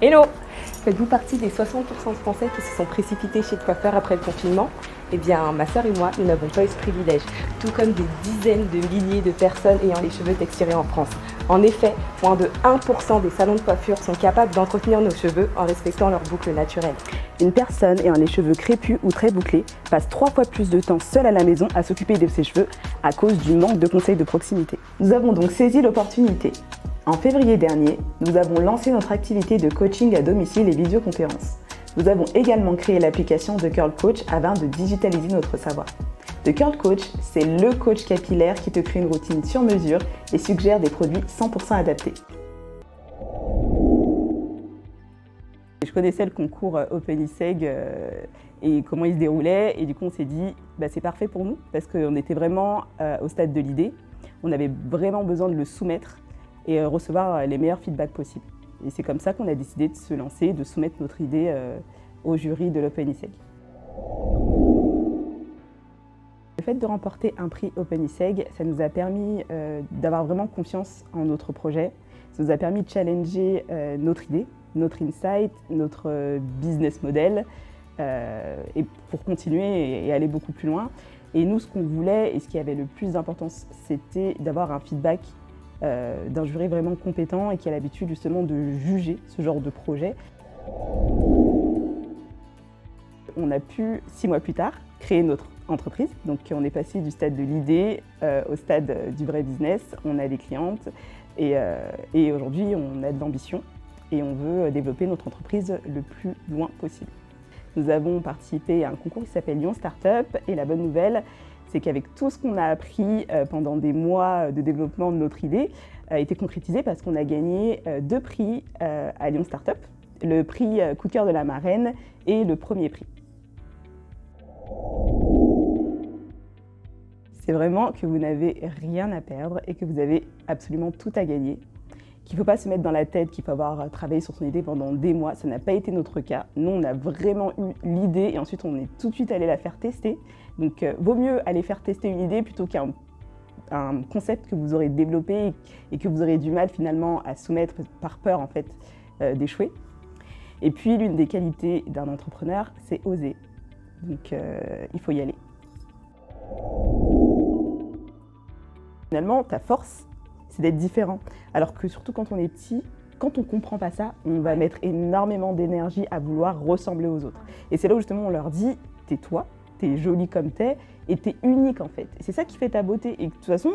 Hello! Faites-vous partie des 60% de Français qui se sont précipités chez le coiffeur après le confinement? Eh bien, ma sœur et moi, nous n'avons pas eu ce privilège, tout comme des dizaines de milliers de personnes ayant les cheveux texturés en France. En effet, moins de 1% des salons de coiffure sont capables d'entretenir nos cheveux en respectant leur boucle naturelle. Une personne ayant les cheveux crépus ou très bouclés passe 3 fois plus de temps seule à la maison à s'occuper de ses cheveux à cause du manque de conseils de proximité. Nous avons donc saisi l'opportunité. En février dernier, nous avons lancé notre activité de coaching à domicile et visioconférence. Nous avons également créé l'application The Curl Coach afin de digitaliser notre savoir. The Curl Coach, c'est le coach capillaire qui te crée une routine sur mesure et suggère des produits 100% adaptés. Je connaissais le concours OpenISEG et comment il se déroulait, et du coup on s'est dit c'est parfait pour nous parce qu'on était vraiment au stade de l'idée. On avait vraiment besoin de le soumettre et recevoir les meilleurs feedbacks possibles. Et c'est comme ça qu'on a décidé de se lancer, de soumettre notre idée au jury de l'OpenISEG. Le fait de remporter un prix OpenISEG, ça nous a permis d'avoir vraiment confiance en notre projet. Ça nous a permis de challenger notre idée, notre insight, notre business model, et pour continuer et aller beaucoup plus loin. Et nous, ce qu'on voulait et ce qui avait le plus d'importance, c'était d'avoir un feedback d'un jury vraiment compétent et qui a l'habitude justement de juger ce genre de projet. On a pu, 6 mois plus tard, créer notre entreprise. Donc on est passé du stade de l'idée au stade du vrai business. On a des clientes et aujourd'hui on a de l'ambition et on veut développer notre entreprise le plus loin possible. Nous avons participé à un concours qui s'appelle Lyon Startup et la bonne nouvelle, c'est qu'avec tout ce qu'on a appris pendant des mois de développement de notre idée, a été concrétisé parce qu'on a gagné 2 prix à Lyon Startup, le prix Coup de cœur de la marraine et le premier prix. C'est vraiment que vous n'avez rien à perdre et que vous avez absolument tout à gagner. Qu'il ne faut pas se mettre dans la tête qu'il faut avoir travaillé sur son idée pendant des mois, ça n'a pas été notre cas. Nous, on a vraiment eu l'idée et ensuite on est tout de suite allé la faire tester. Donc, vaut mieux aller faire tester une idée plutôt qu'un concept que vous aurez développé et que vous aurez du mal finalement à soumettre par peur en fait d'échouer. Et puis, l'une des qualités d'un entrepreneur, c'est oser. Donc, il faut y aller. Finalement, ta force, c'est d'être différent. Alors que surtout quand on est petit, quand on ne comprend pas ça, on va mettre énormément d'énergie à vouloir ressembler aux autres. Et c'est là où justement on leur dit, t'es toi, t'es jolie comme t'es, et t'es unique en fait. Et c'est ça qui fait ta beauté. Et de toute façon,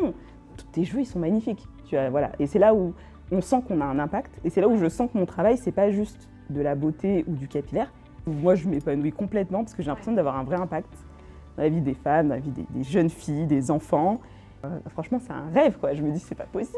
tous tes cheveux, ils sont magnifiques. Tu vois, voilà. Et c'est là où on sent qu'on a un impact. Et c'est là où je sens que mon travail, c'est pas juste de la beauté ou du capillaire. Moi, je m'épanouis complètement parce que j'ai l'impression d'avoir un vrai impact dans la vie des femmes, dans la vie des jeunes filles, des enfants. Franchement, c'est un rêve, quoi. Je me dis, c'est pas possible.